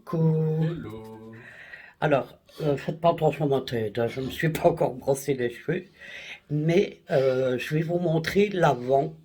Coucou. Hello. Alors, faites pas attention à ma tête, hein, je ne me suis pas encore brossé les cheveux, mais je vais vous montrer l'avant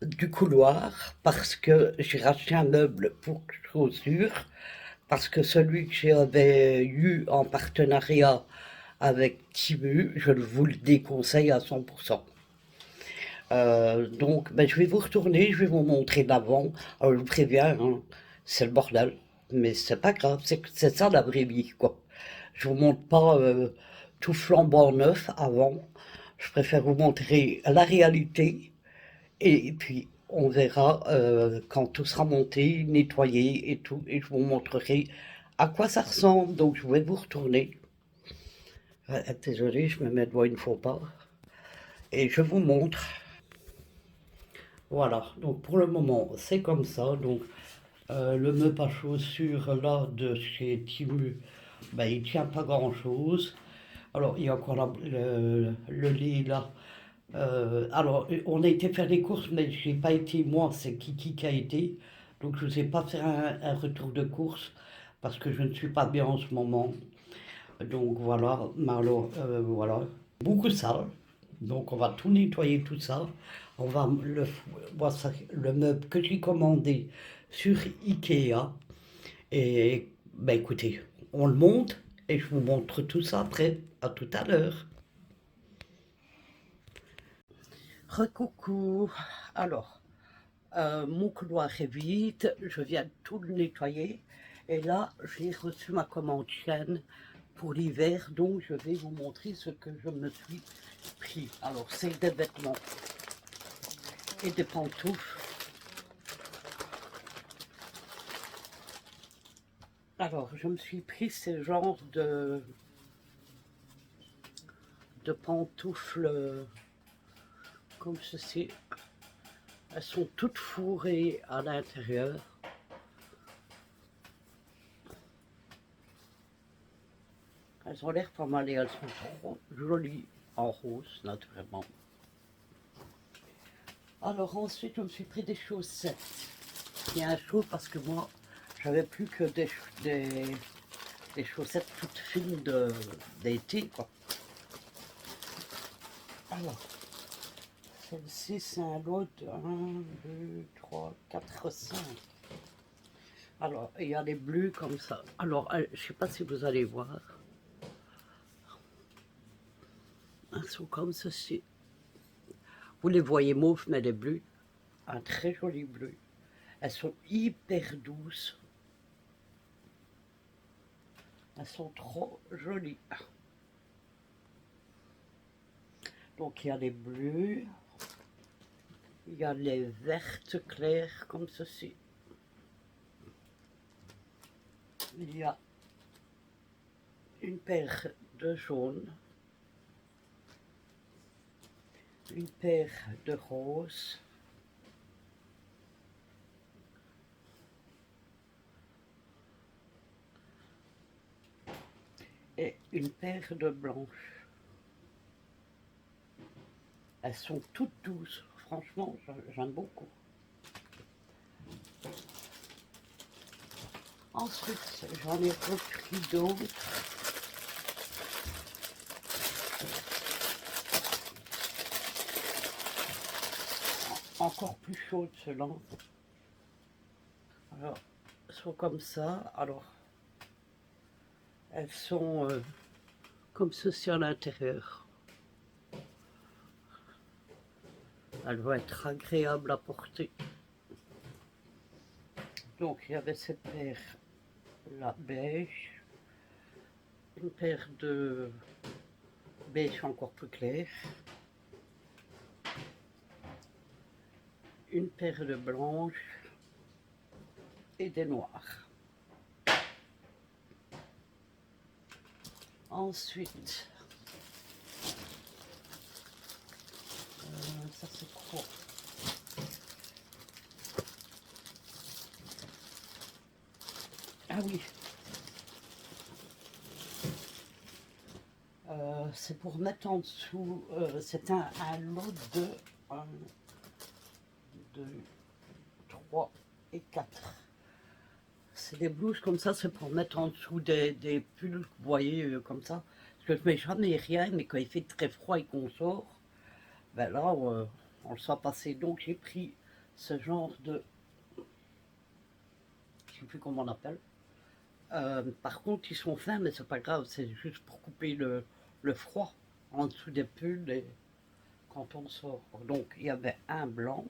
du couloir parce que j'ai racheté un meuble pour chaussures, parce que celui que j'avais eu en partenariat avec Timu, je vous le déconseille à 100%. Donc, ben, je vais vous retourner, je vais vous montrer l'avant. Alors, je vous préviens, hein, c'est le bordel, mais c'est pas grave, c'est ça la vraie vie, quoi. Je vous montre pas tout flambant neuf avant. Je préfère vous montrer la réalité et puis on verra quand tout sera monté, nettoyé et tout, et je vous montrerai à quoi ça ressemble. Donc, je vais vous retourner. Désolé, je me mets devant une faux pas et je vous montre. Voilà, donc pour le moment, c'est comme ça. Donc, le meuble à chaussures là de chez Timu, ben, il tient pas grand-chose. Alors, il y a encore le lit là. Alors, on a été faire des courses, mais je n'ai pas été moi, c'est Kiki qui a été. Donc, je ne sais pas faire un retour de course parce que je ne suis pas bien en ce moment. Donc, voilà, mais alors, voilà. Beaucoup sale. Donc, on va tout nettoyer, tout ça. On va moi, le meuble que j'ai commandé sur Ikea. Et, ben, écoutez, on le monte et je vous montre tout ça après. À tout à l'heure. Recoucou. Alors, mon couloir est vide, je viens de tout le nettoyer. Et là, j'ai reçu ma commande chaîne pour l'hiver, donc je vais vous montrer ce que je me suis pris. Alors, c'est des vêtements et des pantoufles. Alors, je me suis pris ce genre de pantoufles comme ceci. Elles sont toutes fourrées à l'intérieur. Elles ont l'air pas mal et elles sont trop jolies en rose, naturellement. Alors ensuite, je me suis pris des chaussettes. Il y a un chaud parce que moi, j'avais plus que des chaussettes toutes fines d'été, quoi. Alors, celle-ci, c'est un lot de 1, 2, 3, 4, 5. Alors, il y a des bleus comme ça. Alors, je ne sais pas si vous allez voir. Elles sont comme ceci. Vous les voyez mauves, mais les bleus. Un très joli bleu. Elles sont hyper douces. Elles sont trop jolies. Donc, il y a les bleus. Il y a les vertes claires comme ceci. Il y a une paire de jaunes. Une paire de roses. Et une paire de blanches. Elles sont toutes douces. Franchement, j'aime beaucoup. Ensuite, j'en ai repris d'autres. Encore plus chaudes, ceux-là. Alors, elles sont comme ça. Alors, elles sont comme ceci à l'intérieur. Elles vont être agréables à porter. Donc, il y avait cette paire là, beige. Une paire de beige encore plus clair. Une paire de blanches et des noirs. Ensuite, ça c'est quoi? Ah oui, c'est pour mettre en dessous, c'est un lot de 1, 2, 3 et 4. c'est des blouses comme ça, c'est pour mettre en dessous des pulls, vous voyez, comme ça. Parce que je mets jamais rien, mais quand il fait très froid et qu'on sort, ben là, on le sent passer. Donc j'ai pris ce genre de, je sais plus comment on appelle. Par contre, ils sont fins, mais c'est pas grave, c'est juste pour couper le froid en dessous des pulls et quand on sort. Donc il y avait un blanc.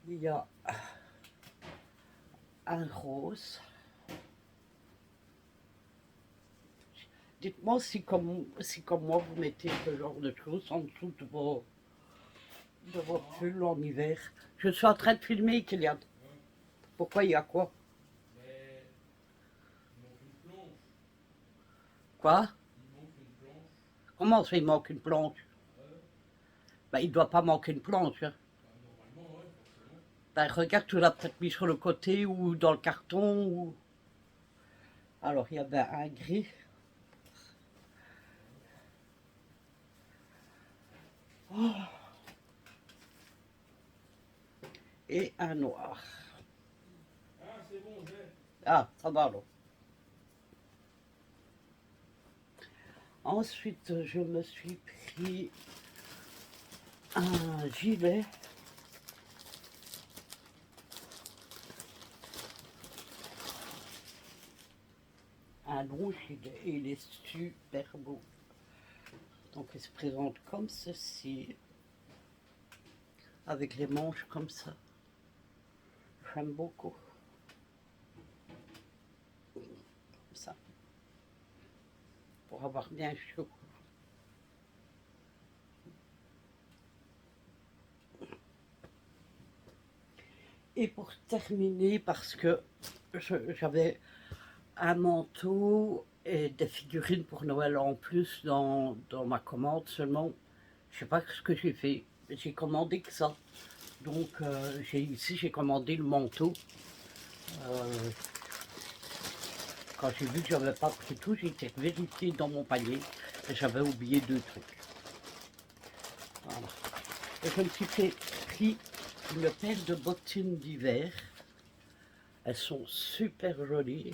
Il y a un rose. Dites-moi si comme moi vous mettez ce genre de choses en dessous de vos pulls en hiver. Je suis en train de filmer, Kylian. Pourquoi il y a quoi? Quoi? Comment ça il manque une planche? Ben, il ne doit pas manquer une planche. Hein. Ben, regarde, tu l'as peut-être mis sur le côté ou dans le carton. Ou... Alors, il y avait un gris. Oh. Et un noir. Ah, ça va alors. Ensuite, je me suis pris un gilet. Un long gilet et il est super beau. Donc il se présente comme ceci, avec les manches comme ça. J'aime beaucoup. Comme ça. Pour avoir bien chaud. Et pour terminer, parce que j'avais un manteau et des figurines pour Noël en plus dans ma commande seulement. Je sais pas ce que j'ai fait. J'ai commandé que ça. Donc ici j'ai commandé le manteau. Euh, quand j'ai vu que j'avais pas pris tout, j'ai été vérifié dans mon panier et j'avais oublié 2 trucs. Voilà. Et je me suis pris une paire de bottines d'hiver. Elles sont super jolies.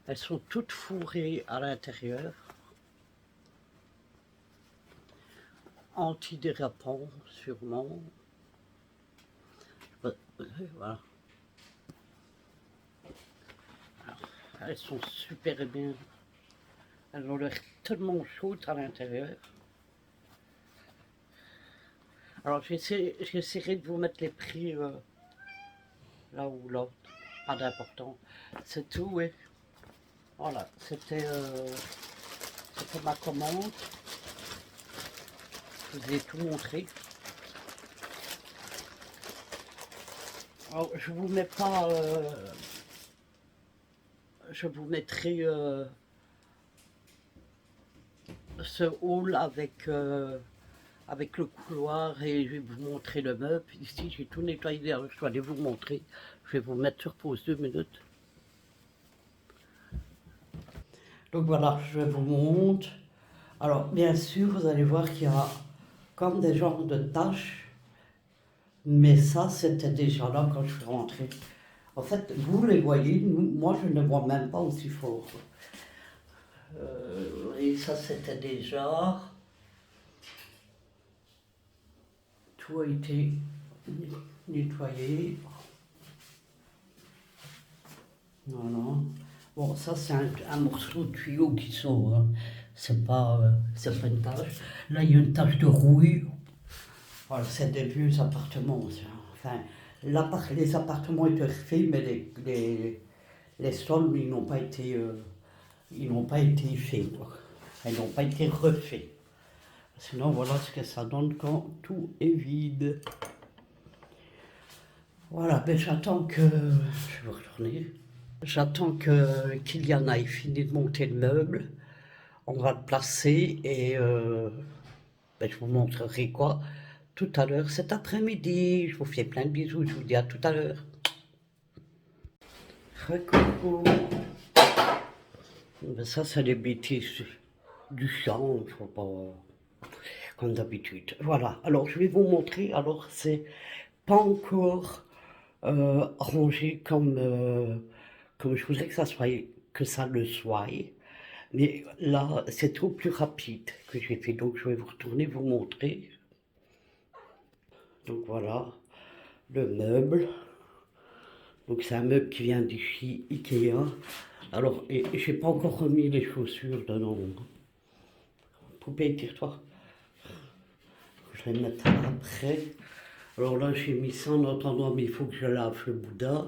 Elles sont toutes fourrées à l'intérieur. Antidérapant, sûrement. Voilà. Alors, elles sont super bien. Elles ont l'air tellement chaudes à l'intérieur. Alors j'essaierai de vous mettre les prix là ou là. Pas d'important. C'est tout, oui. Voilà, c'était ma commande. Je vous ai tout montré. Alors, je vous mets pas... je vous mettrai ce hall avec le couloir et je vais vous montrer le meuble. Ici, j'ai tout nettoyé. Alors, je vais aller vous montrer. Je vais vous mettre sur pause 2 minutes. Donc voilà, je vous montre. Alors, bien sûr, vous allez voir qu'il y a comme des genres de taches. Mais ça, c'était déjà là quand je suis rentrée. En fait, vous les voyez, moi je ne les vois même pas aussi fort. Et ça, c'était déjà... Tout a été nettoyé. Voilà. Bon, ça, c'est un morceau de tuyau qui sort. Hein. C'est pas une tache. Là, il y a une tache de rouille. Voilà, c'est des vieux appartements. Ça. Enfin, les appartements étaient refaits, mais les sols, ils n'ont pas été faits. Quoi. Ils n'ont pas été refaits. Sinon, voilà ce que ça donne quand tout est vide. Voilà, ben j'attends que... Je vais retourner. J'attends que Kylian ait fini de monter le meuble. On va le placer et ben, je vous montrerai quoi tout à l'heure, cet après-midi. Je vous fais plein de bisous, je vous dis à tout à l'heure. Coucou. Ben, ça, c'est les bêtises du champ, faut pas... comme d'habitude. Voilà, alors je vais vous montrer, alors c'est pas encore rangé comme je voudrais que ça soit, que ça le soit. Mais là, c'est trop plus rapide que j'ai fait, donc je vais vous retourner vous montrer. Donc voilà, le meuble. Donc c'est un meuble qui vient d'ici, Ikea. Alors, et j'ai pas encore remis les chaussures dedans. Poupée, tire-toi. Je vais mettre après. Alors là, j'ai mis ça en attendant, mais il faut que je lave le Bouddha.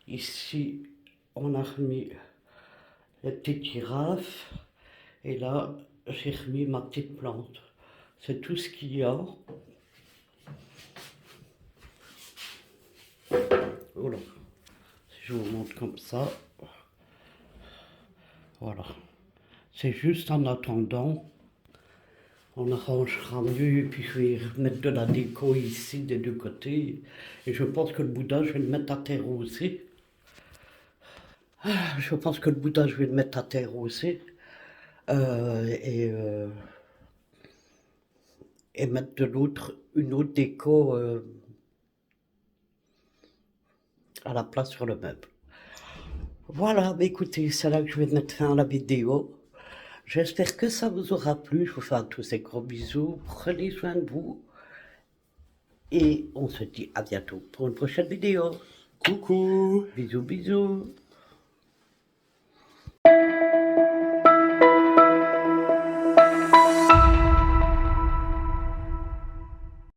Ici, on a remis les petites girafes. Et là, j'ai remis ma petite plante. C'est tout ce qu'il y a. Voilà. Si je vous montre comme ça. Voilà. C'est juste en attendant. On arrangera mieux, puis je vais mettre de la déco ici des deux côtés. Et je pense que le Bouddha, je vais le mettre à terre aussi. Je pense que le Bouddha, je vais le mettre à terre aussi. Euh, et, euh, et mettre une autre déco à la place sur le meuble. Voilà, bah écoutez, c'est là que je vais mettre fin à la vidéo. J'espère que ça vous aura plu. Je vous fais tous ces gros bisous. Prenez soin de vous. Et on se dit à bientôt pour une prochaine vidéo. Coucou! Bisous, bisous.